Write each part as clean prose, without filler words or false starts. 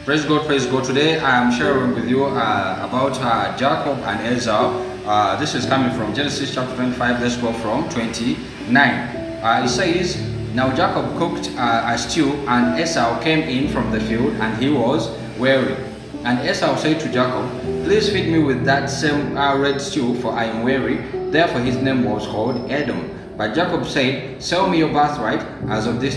Praise God, praise God. Today I am sharing with you about Jacob and Esau. This is coming from Genesis chapter 25. Let's go from 29. It says, Now Jacob cooked a stew, and Esau came in from the field, and he was weary. And Esau said to Jacob, Please feed me with that same red stew, for I am weary. Therefore his name was called Edom. But Jacob said, Sell me your birthright as of this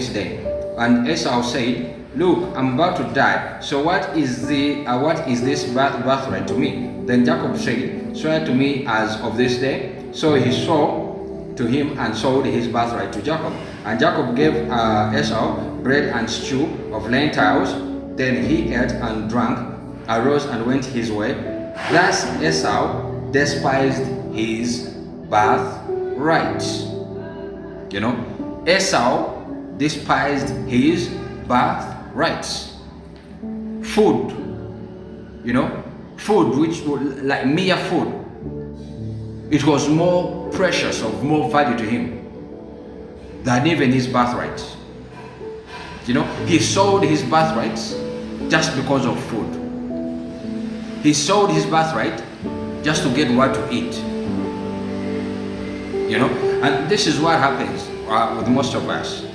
day. And Esau said, Look, I'm about to die. So what is this birthright to me? Then Jacob said, Swear to me as of this day. So he swore to him and sold his birthright to Jacob. And Jacob gave Esau bread and stew of lentils. Then he ate and drank, arose and went his way. Thus Esau despised his birthright. Esau despised his birthrights. Food, food which was like mere food, it was more precious, of more value to him than even his birthright. He sold his birthrights just because of food. He sold his birthright just to get what to eat. And this is what happens with most of us.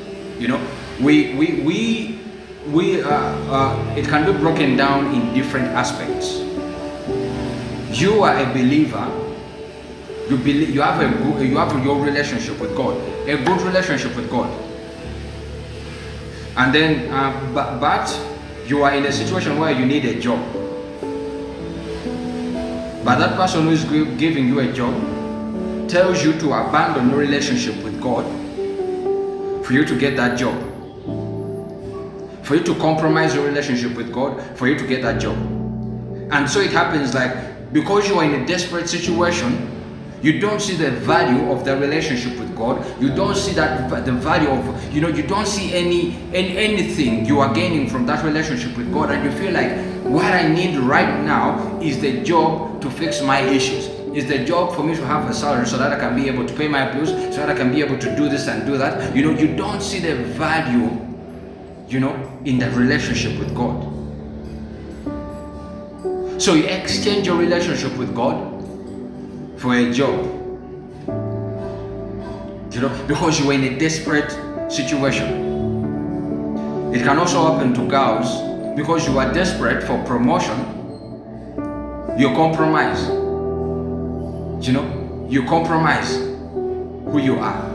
It can be broken down in different aspects. You are a believer. You have your relationship with God, a good relationship with God. And then, but you are in a situation where you need a job. But that person who is giving you a job tells you to abandon your relationship with God for you to get that job. For you to compromise your relationship with God, for you to get that job. And so it happens, like, because you are in a desperate situation, you don't see the value of the relationship with God. You don't see the value of, you don't see anything you are gaining from that relationship with God, and you feel like, what I need right now is the job to fix my issues. Is the job for me to have a salary so that I can be able to pay my bills, so that I can be able to do this and do that. You don't see the value, in the relationship with God. So you exchange your relationship with God for a job, because you are in a desperate situation. It can also happen to girls, because you are desperate for promotion, you compromise. You compromise who you are.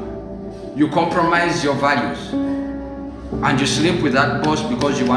You compromise your values, and you sleep with that boss because you want